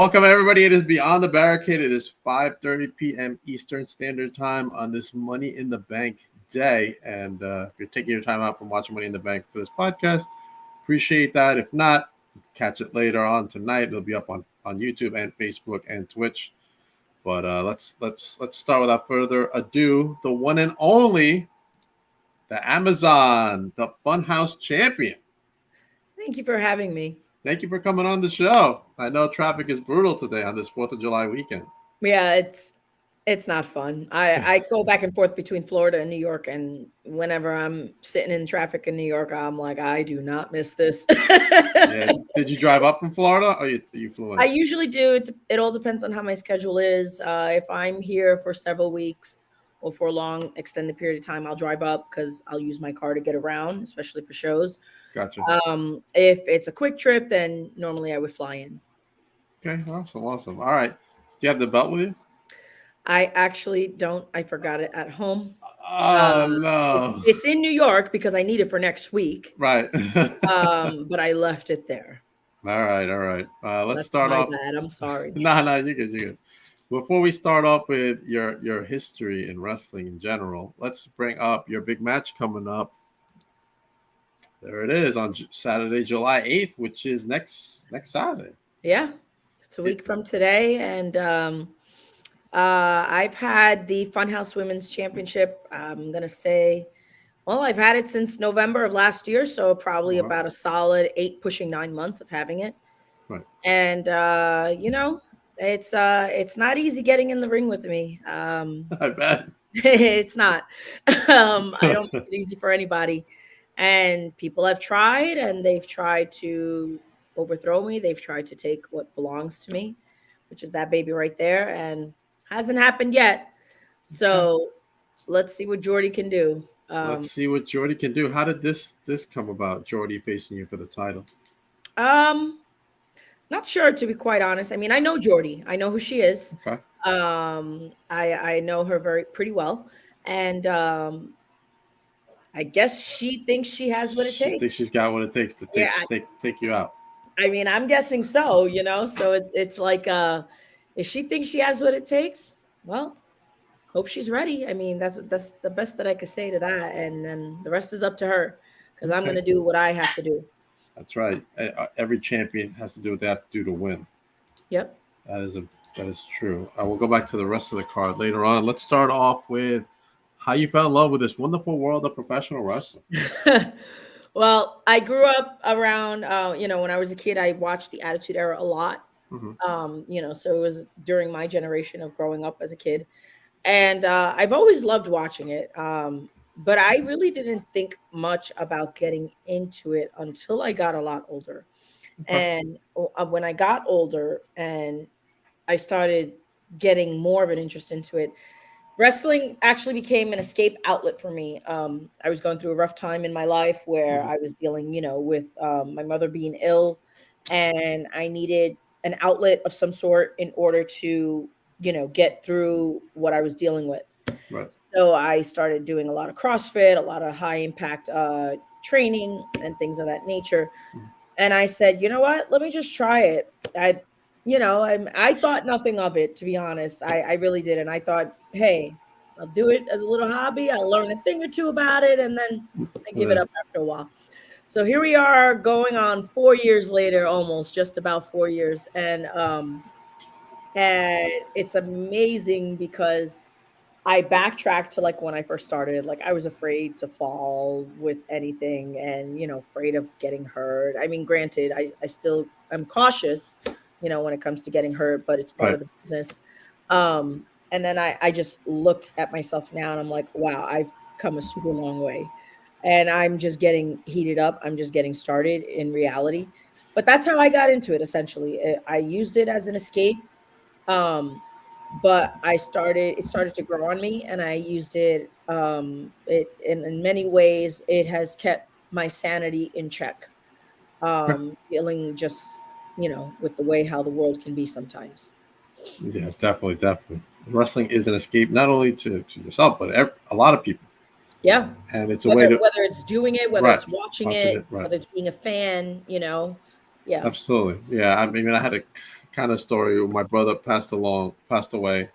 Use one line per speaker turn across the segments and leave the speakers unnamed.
Welcome everybody. It is Beyond the Barricade. It is 5:30 p.m. Eastern Standard Time on this Money in the Bank day. And if you're taking your time out from watching Money in the Bank for this podcast, appreciate that. If not, catch it later on tonight. It'll be up on YouTube and Facebook and Twitch. But let's start without further ado. The one and only, the Amazon, the Funhouse champion.
Thank you for having me.
Thank you for coming on the show. I know traffic is brutal today on this 4th of July weekend.
Yeah, it's not fun. I go back and forth between Florida and New York, and whenever I'm sitting in traffic in New York, I'm like, I do not miss this.
Yeah. Did you drive up from Florida, or you flew in?
I usually do. It all depends on how my schedule is. If I'm here for several weeks or for a long extended period of time, I'll drive up because I'll use my car to get around, especially for shows.
Gotcha.
If it's a quick trip, then normally I would fly in.
Okay, awesome. All right. Do you have the belt with you?
I actually don't. I forgot it at home.
Oh, no.
It's in New York because I need it for next week.
Right.
But I left it there.
All right. Let's
That's
start off.
bad. I'm sorry.
No, you're good. Before we start off with your history in wrestling in general, let's bring up your big match coming up. There it is on Saturday, July 8th, which is next Saturday.
Yeah, it's a week from today, and I've had the Funhouse Women's Championship. I'm gonna say, well, I've had it since November of last year, so probably about a solid 8, pushing 9 months of having it.
Right.
And it's not easy getting in the ring with me.
I bet
it's not. I don't make it easy for anybody. And people have tried, and they've tried to overthrow me. They've tried to take what belongs to me, which is that baby right there, and hasn't happened yet. So let's see what Jordy can do.
Let's see what Jordy can do. How did this come about, Jordy facing you for the title?
Not sure, to be quite honest. I mean, I know Jordy. I know who she is.
Okay.
I know her pretty well, and I guess she thinks she has what it takes.
She thinks she's got what it takes to take you out.
I mean, I'm guessing so, so it's like, if she thinks she has what it takes, well, hope she's ready. I mean, that's the best that I could say to that. And then the rest is up to her, because I'm going to do what I have to do.
That's right. Every champion has to do what they have to do to win.
Yep.
That is true. We'll go back to the rest of the card later on. Let's start off with how you fell in love with this wonderful world of professional wrestling.
Well, I grew up around, when I was a kid, I watched the Attitude Era a lot.
Mm-hmm.
So it was during my generation of growing up as a kid. And I've always loved watching it. But I really didn't think much about getting into it until I got a lot older.
Okay.
And when I got older and I started getting more of an interest into it, wrestling actually became an escape outlet for me. I was going through a rough time in my life where I was dealing, with my mother being ill, and I needed an outlet of some sort in order to, get through what I was dealing with.
Right.
So I started doing a lot of CrossFit, a lot of high impact training and things of that nature. And I said, you know what, let me just try it. I thought nothing of it, to be honest. I really did. And I thought, hey, I'll do it as a little hobby. I'll learn a thing or two about it, and then I give it up after a while. So here we are going on 4 years later, almost just about 4 years. And it's amazing because I backtracked to like when I first started. Like, I was afraid to fall with anything and, afraid of getting hurt. I mean, granted, I still am cautious, when it comes to getting hurt, but it's part of the business. And then I just look at myself now and I'm like, wow, I've come a super long way. And I'm just getting heated up. I'm just getting started in reality. But that's how I got into it, essentially. I used it as an escape. But it started to grow on me, and I used it, in many ways, it has kept my sanity in check. Feeling just, with the way how the world can be sometimes.
Yeah, definitely. Wrestling is an escape, not only to yourself, but a lot of people.
Yeah.
And it's a
whether
it's
doing it, whether it's watching it, whether it's being a fan, Yeah.
Absolutely. Yeah. I mean, I had kind of story. My brother passed away.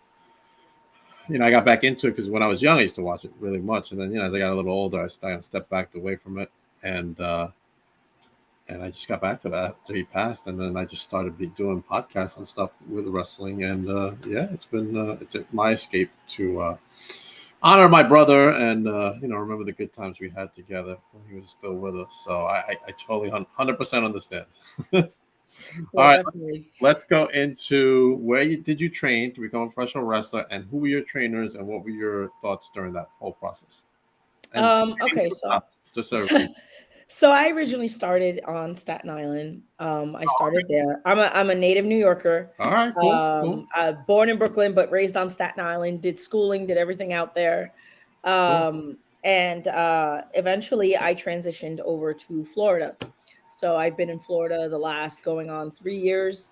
I got back into it because when I was young, I used to watch it really much, and then as I got a little older, I kind of stepped back away from it, and I just got back to that after he passed, and then I just started doing podcasts and stuff with wrestling, and it's been my escape to honor my brother and remember the good times we had together when he was still with us. So I totally 100% understand. All right,
definitely.
let's go into did you train to become a professional wrestler, and who were your trainers, and what were your thoughts during that whole process? And
Okay, so
just so
so I originally started on Staten Island. I started there. I'm a native New Yorker.
all right, cool.
Born in Brooklyn, but raised on Staten Island. Did schooling, did everything out there. And eventually I transitioned over to Florida. So I've been in Florida the last going on 3 years.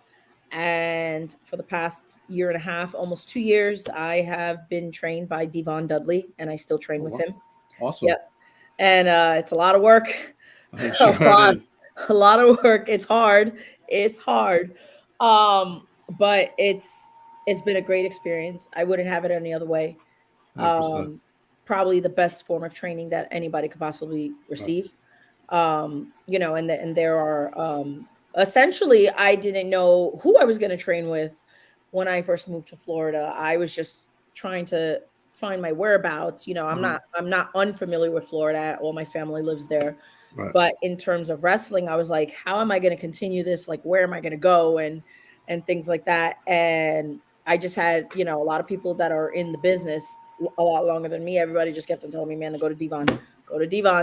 And for the past year and a half, almost 2 years, I have been trained by Devon Dudley, and I still train with him.
Awesome.
Yep. And it's a lot of work.
I'm sure it is.
A lot of work. It's hard. It's hard. But it's been a great experience. I wouldn't have it any other way.
100%.
Probably the best form of training that anybody could possibly receive. And there are essentially I didn't know who I was going to train with when I first moved to Florida. I was just trying to find my whereabouts. I'm not unfamiliar with Florida. All my family lives there.
Right.
But in terms of wrestling, I was like, how am I going to continue this? Like, where am I going to go? And things like that. And I just had, a lot of people that are in the business a lot longer than me. Everybody just kept on telling me, man, to go to Devon,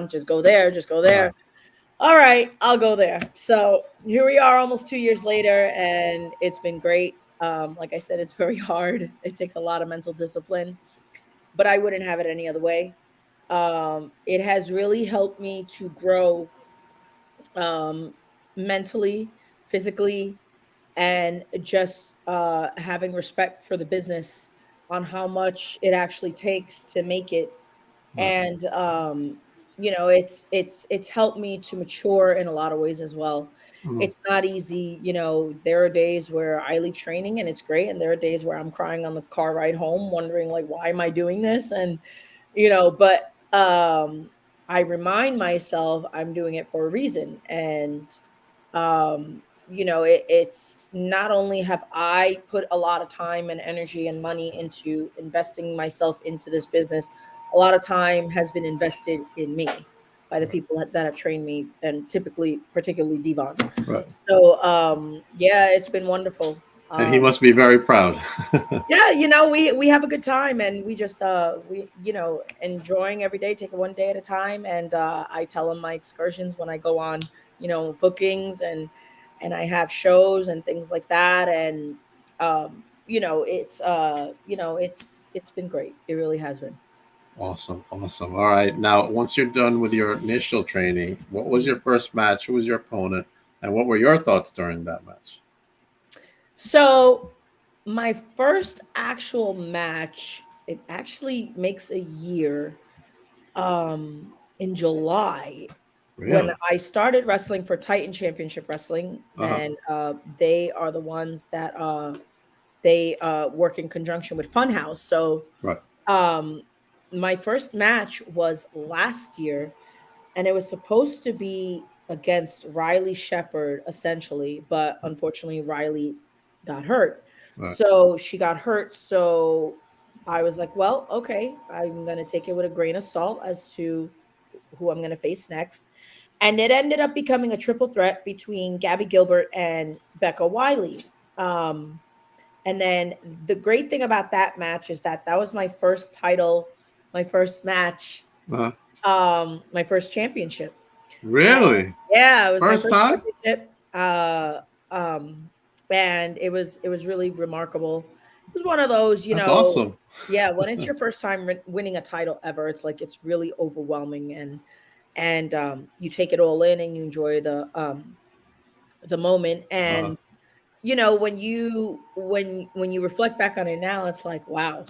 just go there, just go there. All right, I'll go there. So here we are almost 2 years later, and it's been great. Like I said, it's very hard. It takes a lot of mental discipline, but I wouldn't have it any other way. It has really helped me to grow mentally, physically, and just having respect for the business on how much it actually takes to make it. And it's helped me to mature in a lot of ways as well. It's not easy. There are days where I leave training and it's great, and there are days where I'm crying on the car ride home wondering, like, why am I doing this? And but I remind myself I'm doing it for a reason. And it's not only have I put a lot of time and energy and money into investing myself into this business, a lot of time has been invested in me by the people that have trained me, and particularly Devon.
Right.
So it's been wonderful.
And he must be very proud.
Yeah, we have a good time, and we just enjoying every day, take it one day at a time. And I tell him my excursions when I go on, bookings, and I have shows and things like that. And it's been great. It really has been.
Awesome. All right. Now, once you're done with your initial training, what was your first match? Who was your opponent? And what were your thoughts during that match?
So my first actual match, it actually makes a year in July.
Really?
When I started wrestling for Titan Championship Wrestling. And they are the ones that they work in conjunction with Funhouse. So my first match was last year, and it was supposed to be against Riley Shepard, essentially, but unfortunately Riley got hurt. So she got hurt. So I was like, well, okay, I'm going to take it with a grain of salt as to who I'm going to face next. And it ended up becoming a triple threat between Gabby Gilbert and Becca Wiley. And then the great thing about that match is that was my first title, my first match, my first championship.
Really?
Yeah, it was
first
my
time
championship. And it was really remarkable. It was one of those,
That's awesome.
Yeah, when it's your first time winning a title ever, it's like it's really overwhelming, and you take it all in and you enjoy the moment. And when you reflect back on it now, it's like, wow.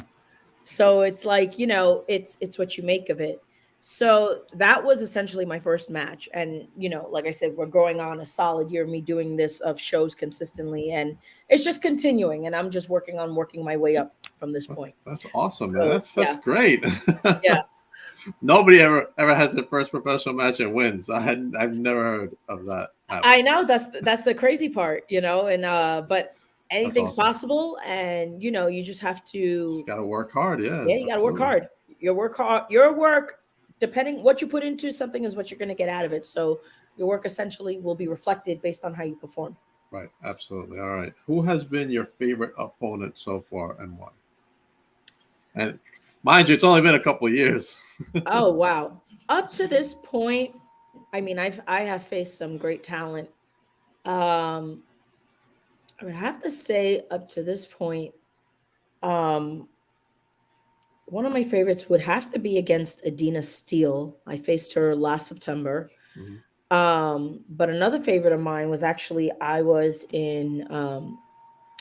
So it's like, it's what you make of it. So that was essentially my first match. And, like I said, we're going on a solid year of me doing this of shows consistently. And it's just continuing. And I'm just working my way up from this point.
That's awesome, man.
So,
That's great.
Yeah.
Nobody ever has their first professional match and wins. I've never heard of that happening.
I know that's the crazy part, and but anything's
awesome.
possible, and you just have to.
Just gotta work hard. Yeah.
Yeah, you gotta work hard. Your work, depending what you put into something, is what you're gonna get out of it. So your work essentially will be reflected based on how you perform.
Right. Absolutely. All right. Who has been your favorite opponent so far, and why? And mind you, it's only been a couple of years.
Oh wow! Up to this point, I mean, I have faced some great talent. Um, I would have to say up to this point, um, one of my favorites would have to be against Adina Steele. I faced her last September. But another favorite of mine was actually I was in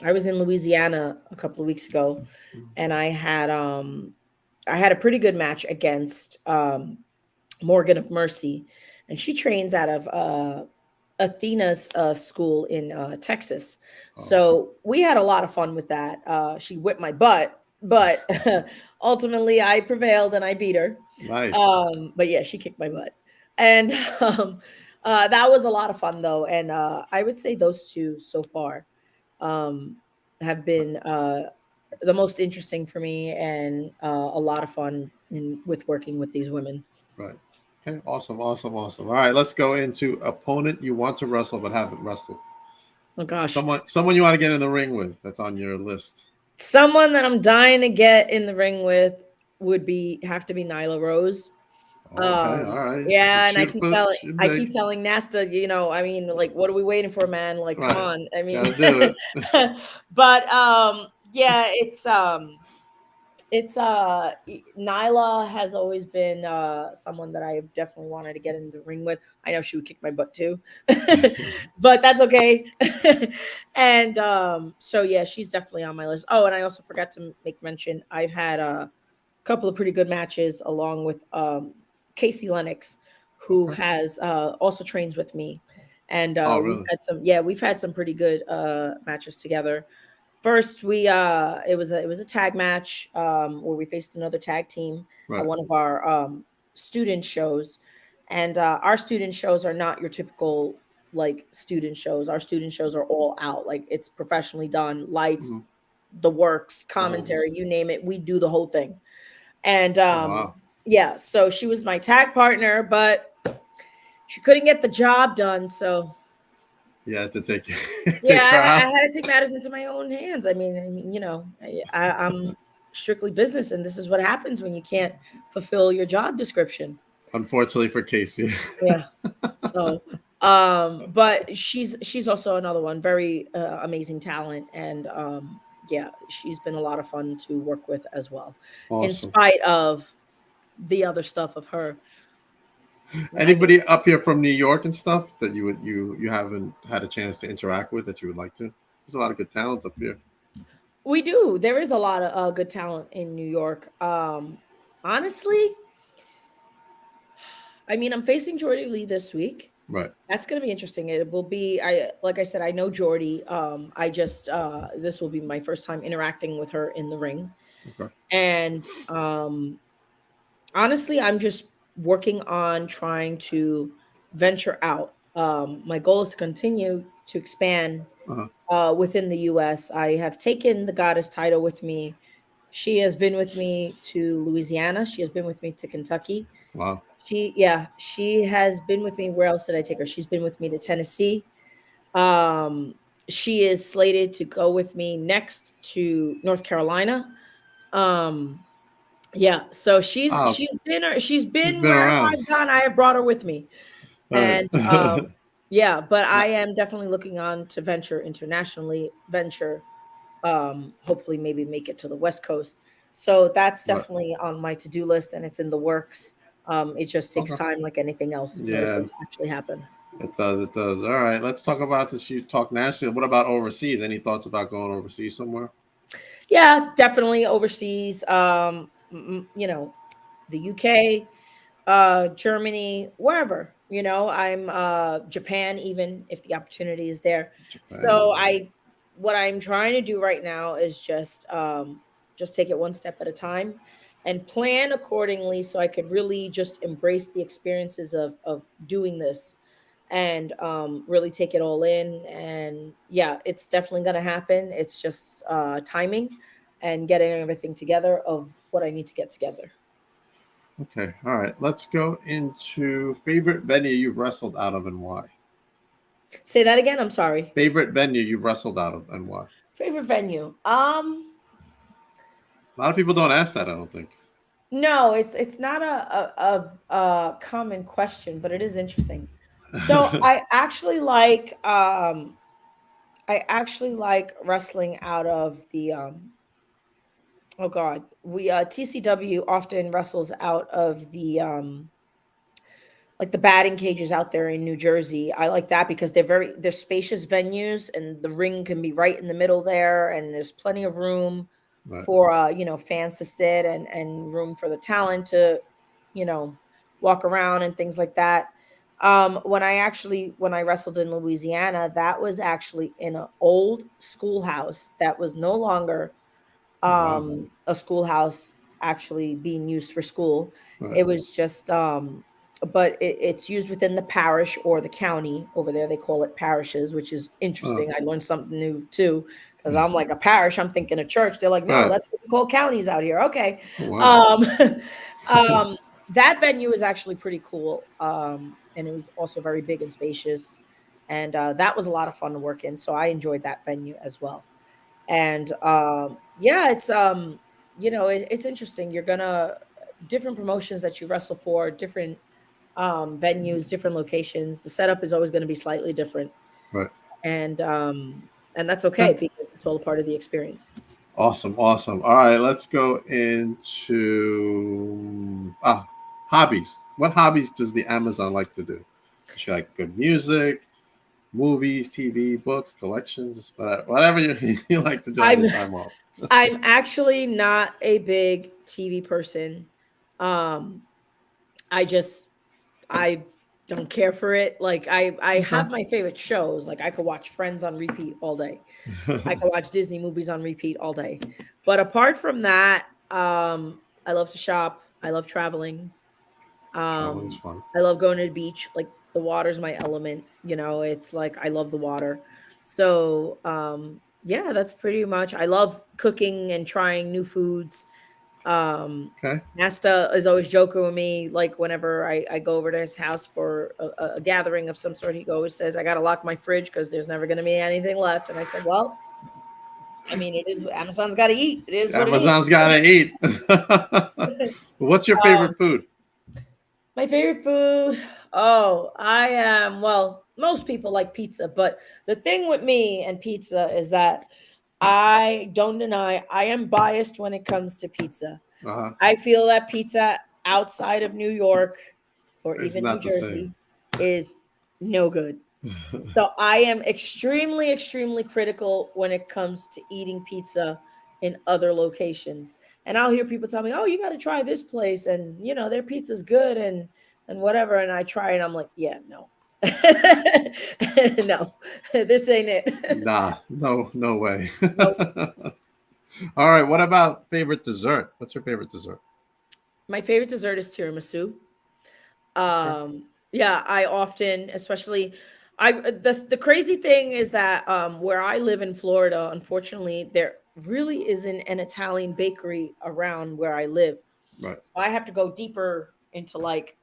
Louisiana a couple of weeks ago, and I had a pretty good match against Morgan of Mercy, and she trains out of Athena's school in Texas. So we had a lot of fun with that. She whipped my butt, but ultimately I prevailed and I beat her.
Nice.
But yeah, she kicked my butt, and that was a lot of fun though. And I would say those two so far have been the most interesting for me, and a lot of fun with working with these women.
Right. Okay. Awesome. All right. Let's go into opponent you want to wrestle but haven't wrestled.
Oh gosh.
Someone you want to get in the ring with that's on your list.
Someone that I'm dying to get in the ring with would have to be Nyla Rose.
Okay, all right.
Yeah, and I keep telling Nasta, I mean, like, what are we waiting for, man? Like, come on. I mean,
gotta do it.
But yeah, it's Nyla has always been someone that I definitely wanted to get in the ring with. I know she would kick my butt too, but that's okay. And so yeah, she's definitely on my list. Oh, and I also forgot to make mention, I've had a couple of pretty good matches along with Casey Lennox, who has also trains with me, and
really?
we've had some pretty good matches together. First, it was a tag match where we faced another tag team at one of our student shows, and our student shows are not your typical like student shows. Our student shows are all out, like it's professionally done, lights, the works, commentary, you name it, we do the whole thing. And yeah, so she was my tag partner, but she couldn't get the job done, so
yeah, to take
I had to take matters into my own hands. I mean, I'm strictly business, and this is what happens when you can't fulfill your job description.
Unfortunately for Casey.
Yeah. So, but she's also another one, very amazing talent, and yeah, she's been a lot of fun to work with as well, in spite of the other stuff of her.
Anybody up here from New York and stuff that you haven't had a chance to interact with that you would like to? There's a lot of good talents up here.
We do. There is a lot of good talent in New York. Honestly, I mean, I'm facing Jordy Lee this week.
Right.
That's going to be interesting. It will be, like I said, I know Jordy. This will be my first time interacting with her in the ring.
Okay.
And honestly, I'm just working on trying to venture out. My goal is to continue to expand within the U.S. I have taken the Goddess title with me. She has been with me to Louisiana. She has been with me to Kentucky.
Wow.
She has been with me. Where else did I take her? She's been with me to Tennessee. She is slated to go with me next to North Carolina. Yeah, so she's been wherever I've gone. I have brought her with me, and yeah, but I am definitely looking on to venture internationally. Hopefully, maybe make it to the West Coast. So that's definitely on my to-do list, and it's in the works. It just takes time, like anything else, for it to actually happen.
It does. All right, let's talk about this. You talk nationally. What about overseas? Any thoughts about going overseas somewhere?
Yeah, definitely overseas. The UK, Germany, wherever, I'm Japan, even if the opportunity is there.
Japan.
So what I'm trying to do right now is just take it one step at a time and plan accordingly so I could really just embrace the experiences of doing this and really take it all in. And yeah, it's definitely going to happen. It's just timing and getting everything together of what I need to get together.
Okay. All right. Let's go into favorite venue you've wrestled out of and why.
Say that again. I'm sorry.
Favorite venue you've wrestled out of and why.
Favorite venue.
A lot of people don't ask that, I don't think.
No, it's not a common question, but it is interesting. So I actually like wrestling out of the oh god, we TCW often wrestles out of the like the batting cages out there in New Jersey. I like that because they're spacious venues and the ring can be right in the middle there and there's plenty of room
Right.
for fans to sit and room for the talent to you know walk around and things like that. When I wrestled in Louisiana, that was actually in an old schoolhouse that was no longer
Wow.
a schoolhouse actually being used for school.
Right.
It was just but it's used within the parish or the county. Over there they call it parishes, which is
Oh,
interesting. I learned something new too, because I'm like, a parish, I'm thinking a church. They're like, no,
right.
that's what we call counties out here. Okay.
Wow.
um that venue is actually pretty cool, and it was also very big and spacious, and that was a lot of fun to work in, so I enjoyed that venue as well. And yeah, it's interesting. You're gonna different promotions that you wrestle for, different venues, different locations. The setup is always going to be slightly different,
Right.
and that's
Okay.
okay because it's all a part of the experience.
Awesome. Awesome. All right. Let's go into hobbies. What hobbies does the Amazon like to do? Does she like good music, movies, TV, books, collections, whatever you, you like to do on
I'm
your time off?
I'm actually not a big TV person. Um, I just I don't care for it. Like I
Okay.
have my favorite shows. Like I could watch Friends on repeat all day. I could watch Disney movies on repeat all day. But apart from that, I love to shop. I love traveling.
Traveling's
Um,
fun.
I love going to the beach. Like the water's my element. It's like I love the water. So yeah, that's pretty much. I love cooking and trying new foods. Um,
Okay.
Nasta is always joking with me, like whenever I go over to his house for a gathering of some sort, he always says, I got to lock my fridge because there's never going to be anything left. And I said, well, I mean, it is Amazon's got to eat. It is what it is.
Amazon's gotta eat. What's your
Um,
favorite food?
my favorite food. Oh, I am, well, most people like pizza, but the thing with me and pizza is that I don't deny I am biased when it comes to pizza.
Uh-huh.
I feel that pizza outside of New York or
It's
even New
not the same.
Jersey is no good. So I am extremely, extremely critical when it comes to eating pizza in other locations. And I'll hear people tell me, "Oh, you got to try this place, and their pizza's good and whatever." And I try, and I'm like, "Yeah, no, no, this ain't it."
Nah, no, no way.
Nope.
All right. What about favorite dessert? What's your favorite dessert?
My favorite dessert is tiramisu.
Okay.
Yeah, I often, especially, the crazy thing is that where I live in Florida, unfortunately, there really isn't an Italian bakery around where I live.
Right.
So I have to go deeper into like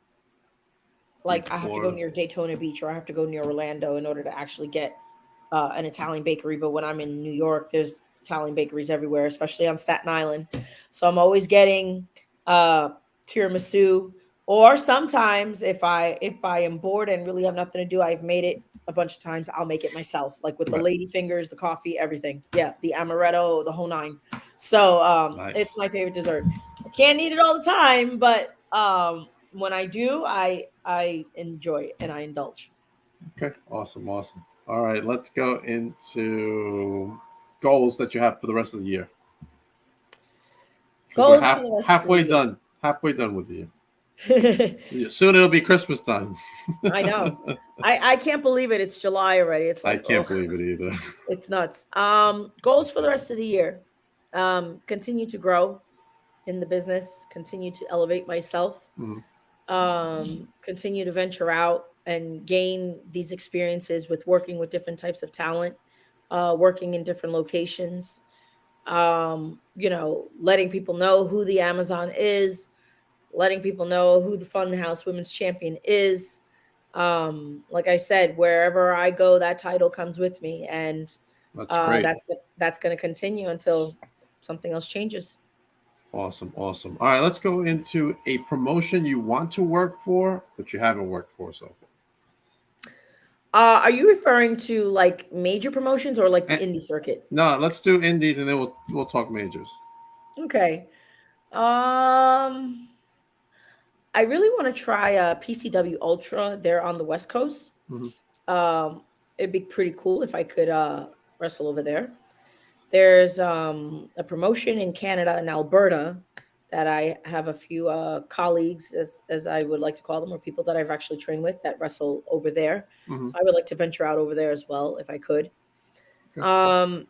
Into
I have to go
Florida.
near Daytona Beach or I have to go near Orlando in order to actually get an Italian bakery. But when I'm in New York, there's Italian bakeries everywhere, especially on Staten Island. So I'm always getting uh, tiramisu. Or sometimes if I am bored and really have nothing to do, I've made it a bunch of times. I'll make it myself, like with the
Right.
lady fingers, the coffee, everything. Yeah, the amaretto, the whole nine. So it's
Nice.
my favorite dessert. I can't eat it all the time, but when I do, I enjoy it and I indulge.
Okay. Awesome. Awesome. All right. Let's go into goals that you have for the rest of the year because we're
Goals for the rest of the
halfway
year.
done. Halfway done with the year. Soon it'll be Christmas time.
I know. I can't believe it. It's July already. It's
I
like,
can't
oh,
believe it either.
it's nuts. Goals for the rest of the year. Continue to grow in the business, continue to elevate myself,
Mhm.
continue to venture out and gain these experiences with working with different types of talent, working in different locations, letting people know who the Amazon is, letting people know who the Funhouse Women's Champion is. Like I said, wherever I go, that title comes with me, and
That's great.
that's going to continue until something else changes.
Awesome. Awesome. All right, let's go into a promotion you want to work for, but you haven't worked for so far.
Are you referring to like major promotions or like the
Eh,
indie circuit?
No, let's do indies and then we'll talk majors.
Okay. Um, I really want to try PCW Ultra. They're on the West Coast.
Mhm.
It'd be pretty cool if I could wrestle over there. There's a promotion in Canada and Alberta that I have a few colleagues, as I would like to call them, or people that I've actually trained with that wrestle over there.
Mhm.
So I would like to venture out over there as well if I could.
Okay.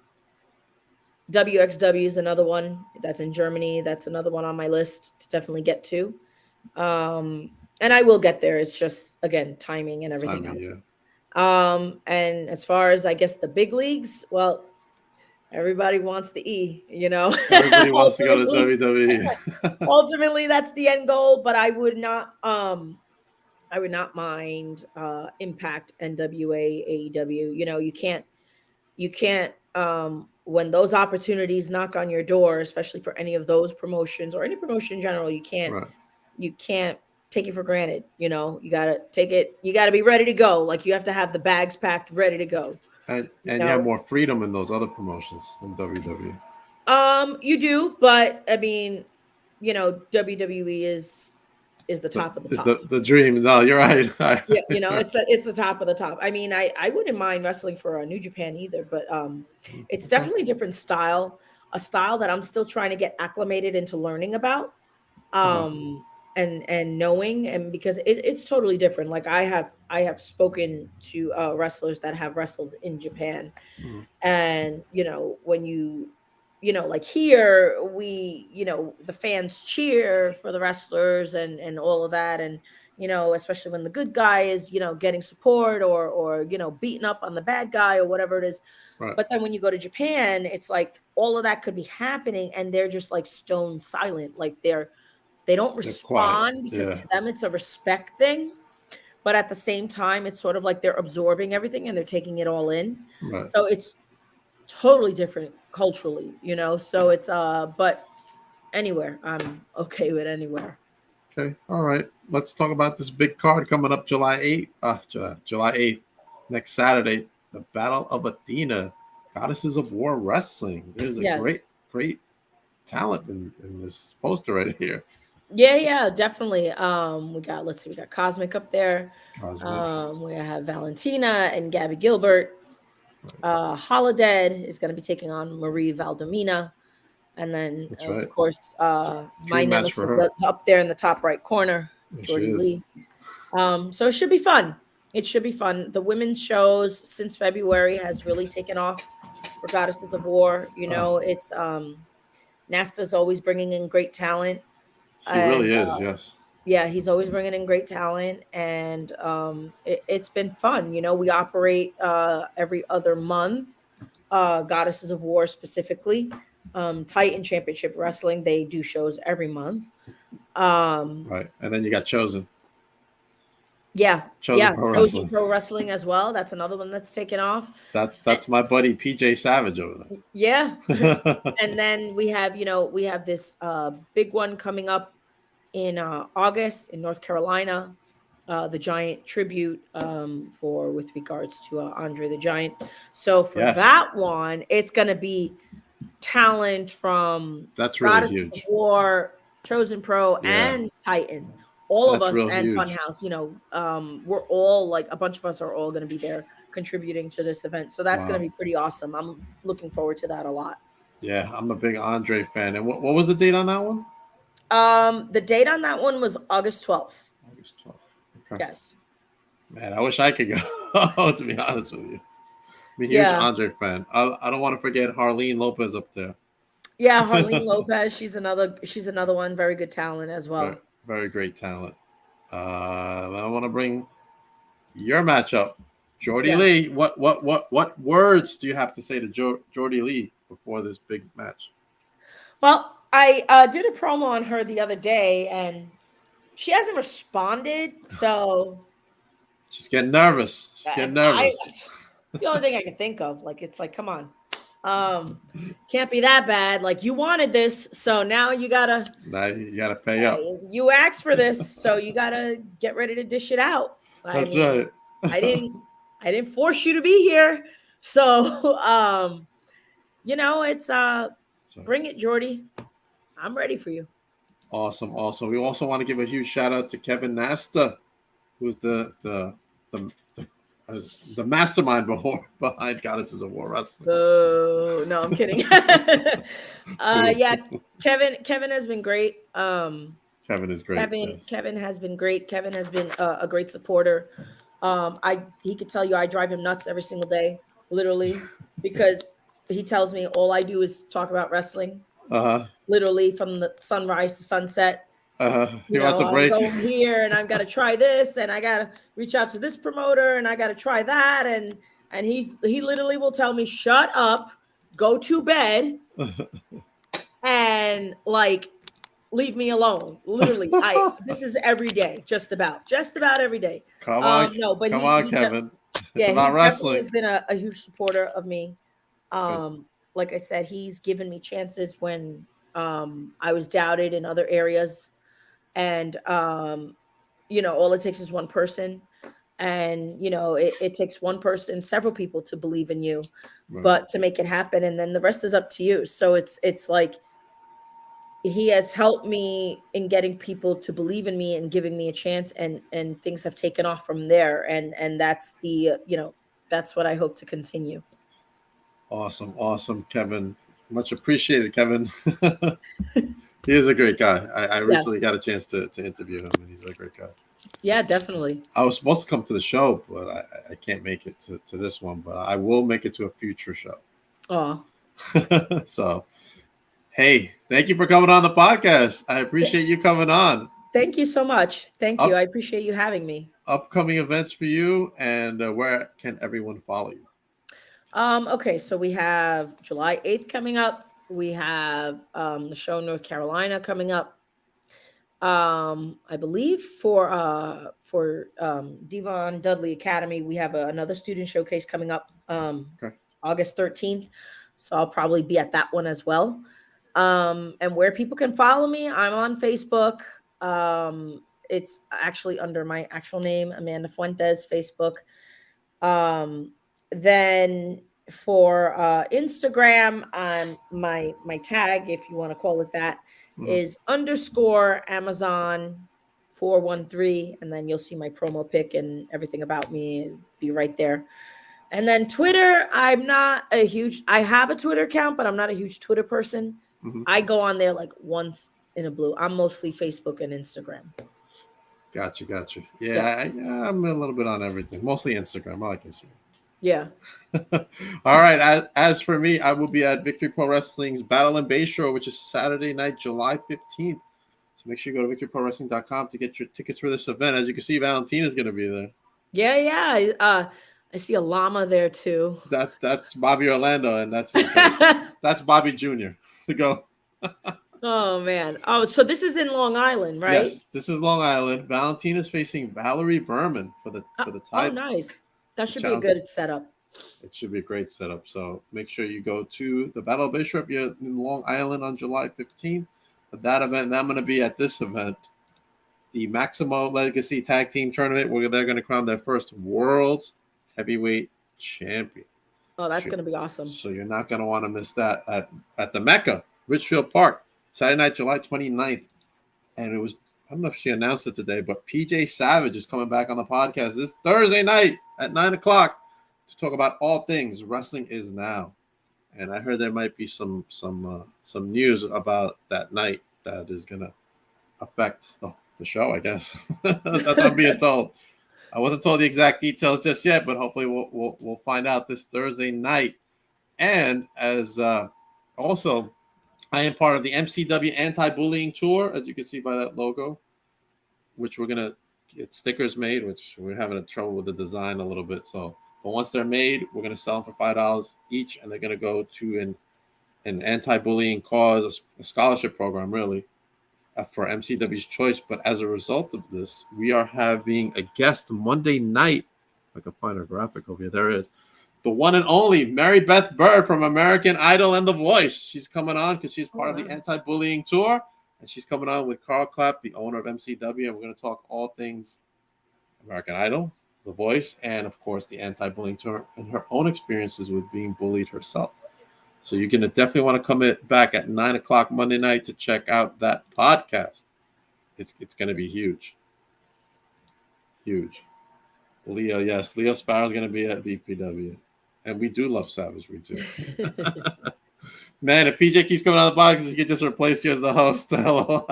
WXW is another one that's in Germany. That's another one on my list to definitely get to. And I will get there. It's just, again, timing and everything else.
Yeah.
And as far as I guess the big leagues, well, everybody wants the E,
Everybody wants to go to WWE.
Ultimately, that's the end goal, but I would not mind Impact, NWA, AEW. You can't when those opportunities knock on your door, especially for any of those promotions or any promotion in general, you can't take it for granted. You gotta take it, you gotta be ready to go. Like, you have to have the bags packed, ready to go.
And you have more freedom in those other promotions than WWE.
You do, but I mean, WWE is the top of the top.
The dream. No, you're right.
Yeah, it's the top of the top. I mean, I wouldn't mind wrestling for New Japan either, but it's definitely a different style, a style that I'm still trying to get acclimated into learning about, and knowing, and because it's totally different. Like, I have spoken to wrestlers that have wrestled in Japan, and when like here, we, the fans cheer for the wrestlers and all of that. And, especially when the good guy is, getting support or beating up on the bad guy or whatever it is.
Right.
But then when you go to Japan, it's like all of that could be happening and they're just like stone silent. Like they don't respond because to them it's a respect thing. But at the same time, it's sort of like they're absorbing everything and they're taking it all in.
Right.
So it's totally different culturally, so it's but anywhere, I'm okay with anywhere.
Okay, all right, let's talk about this big card coming up July 8th. July 8th, next Saturday, the Battle of Athena, Goddesses of War Wrestling. There's a great talent in this poster right here.
Yeah, definitely. We got Cosmic up there. We have Valentina and Gabby Gilbert. Holodead is going to be taking on Marie Valdomina, and then of course my nemesis is up there in the top right corner, Jordy Lee. So it should be fun. The women's shows since February has really taken off for Goddesses of War. It's Nasta's always bringing in great talent.
He really is, yes.
Yeah, he's always bringing in great talent, and it's been fun. We operate every other month. Goddesses of War specifically, Titan Championship Wrestling, they do shows every month.
Right, and then you got Chosen.
Chosen Pro Wrestling as well. That's another one that's taken off.
That's my buddy PJ Savage over there.
Yeah, and then we have this big one coming up in August in North Carolina, the Giant tribute with regards to Andre the Giant. So for that one, it's going to be talent from
that's really Goddesses huge.
Of War, Chosen Pro, and Titan. All of us and huge. Funhouse, we're all like, a bunch of us are all going to be there contributing to this event. So that's going to be pretty awesome. I'm looking forward to that a lot.
Yeah, I'm a big Andre fan. And what was the date on that one?
The date on that one was August 12th.
August 12th. Okay.
Yes.
Man, I wish I could go, to be honest with you. I'm a huge
Yeah.
Andre fan. I don't want to forget Harleen Lopez up there.
Yeah, Harleen Lopez. She's another one. Very good talent as well.
Very, very great talent. I want to bring your matchup, Jordy Lee. What words do you have to say to Jordy Lee before this big match?
Well, I did a promo on her the other day, and she hasn't responded. So
she's getting nervous.
The only thing I can think of, like, it's like, come on, can't be that bad. Like, you wanted this, so now you gotta
pay up.
You asked for this, so you gotta get ready to dish it out.
That's right.
I didn't force you to be here, so it's bring it, Jordy. I'm ready for you.
Awesome. We also want to give a huge shout out to Kevin Nasta, who's the mastermind behind Goddesses of War Wrestling.
Oh, no, I'm kidding. Yeah, Kevin has been great.
Kevin is great.
Kevin has been great. Kevin has been a great supporter. He could tell you I drive him nuts every single day, literally, because he tells me all I do is talk about wrestling. Literally from the sunrise to sunset.
He wants a break.
I'm going here, and I've got to try this, and I got to reach out to this promoter, and I got to try that, and he literally will tell me, "Shut up, go to bed," and like, leave me alone. Literally, this is every day, just about every day.
Come on, Kevin. It's about wrestling.
He's been a huge supporter of me. Like I said, he's given me chances when I was doubted in other areas. And, all it takes is one person. And, it takes one person, several people to believe in you, right, but to make it happen. And then the rest is up to you. So it's like he has helped me in getting people to believe in me and giving me a chance. And things have taken off from there. And that's that's what I hope to continue.
Awesome, Kevin. Much appreciated, Kevin. He is a great guy. I recently got a chance to interview him, and he's a great guy.
Yeah, definitely.
I was supposed to come to the show, but I can't make it to this one, but I will make it to a future show.
Oh.
So, hey, thank you for coming on the podcast. I appreciate you coming on.
Thank you so much. Thank you. I appreciate you having me.
Upcoming events for you, and where can everyone follow you?
Okay, so we have July 8th coming up. We have the show in North Carolina coming up. I believe for Devon Dudley Academy, we have another student showcase coming up August 13th. So I'll probably be at that one as well. And where people can follow me, I'm on Facebook. It's actually under my actual name, Amanda Fuentes, Facebook. Then for Instagram, my tag, if you want to call it that, is _Amazon 413, and then you'll see my promo pic and everything about me and be right there. And then Twitter, I have a Twitter account, but I'm not a huge Twitter person. I go on there like once in a blue. I'm mostly Facebook and Instagram.
Gotcha. Yeah. I'm a little bit on everything, mostly Instagram. I like Instagram.
Yeah.
All right. As for me, I will be at Victory Pro Wrestling's Battle in Bayshore, which is Saturday night, July 15th. So make sure you go to victoryprowrestling.com to get your tickets for this event. As you can see, Valentina's going to be there.
Yeah. I see a llama there too.
That's Bobby Orlando, and that's Bobby Jr. to go.
Oh man. Oh, so this is in Long Island, right?
Yes, this is Long Island. Valentina's facing Valerie Berman for the title.
Oh, nice. That should be a good setup.
It should be a great setup. So make sure you go to the Battle of Bayshore if you're in Long Island on July 15th. At that event, and I'm going to be at this event, the Maximo Legacy Tag Team Tournament, where they're going to crown their first World Heavyweight Champion.
Oh, that's going to be awesome.
So you're not going to want to miss that at the Mecca, Richfield Park, Saturday night, July 29th. And it was, I don't know if she announced it today, but PJ Savage is coming back on the podcast this Thursday night at 9:00 to talk about all things Wrestling Is Now. And I heard there might be some news about that night that is gonna affect the show, I guess. That's what I'm being told. I wasn't told the exact details just yet, but hopefully we'll find out this Thursday night. And as also, I am part of the MCW Anti-Bullying Tour, as you can see by that logo, which we're gonna get stickers made, which we're having trouble with the design a little bit. So, but once they're made, we're gonna sell them for $5 each, and they're gonna go to an anti-bullying cause, a scholarship program, really, for MCW's Choice. But as a result of this, we are having a guest Monday night. If I can find her graphic over here. There it is. The one and only Mary Beth Bird from American Idol and The Voice. She's coming on because she's part of the anti-bullying tour. And she's coming on with Carl Clapp, the owner of MCW. And we're going to talk all things American Idol, The Voice, and, of course, the anti-bullying tour and her own experiences with being bullied herself. So you're going to definitely want to come back at 9 o'clock Monday night to check out that podcast. It's going to be huge. Huge. Leo, yes. Leo Sparrow's going to be at VPW. And we do love Savagery, too. Man, if PJ keeps coming out of the box, he could just replace you as the host. LOL.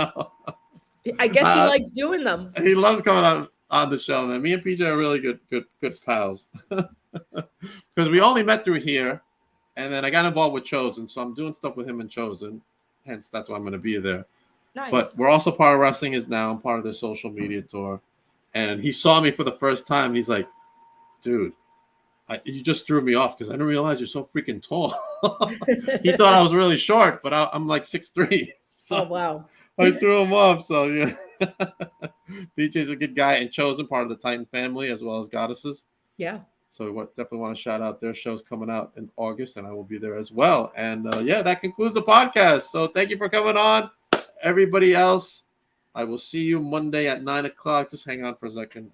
I guess he likes doing them.
He loves coming out on the show, man. Me and PJ are really good pals. Because we only met through here. And then I got involved with Chosen, so I'm doing stuff with him and Chosen. Hence, that's why I'm going to be there.
Nice.
But we're also part of Wrestling Is Now. I'm part of their social media tour. And he saw me for the first time. And he's like, dude, you just threw me off because I didn't realize you're so freaking tall. He thought I was really short, but I'm like 6'3". So
oh, wow.
I threw him off. So, yeah. BJ's a good guy and Chosen, part of the Titan family, as well as Goddesses.
Yeah.
So we definitely want to shout out their shows coming out in August, and I will be there as well. And yeah, that concludes the podcast. So thank you for coming on. Everybody else, I will see you Monday at 9 o'clock. Just hang on for a second.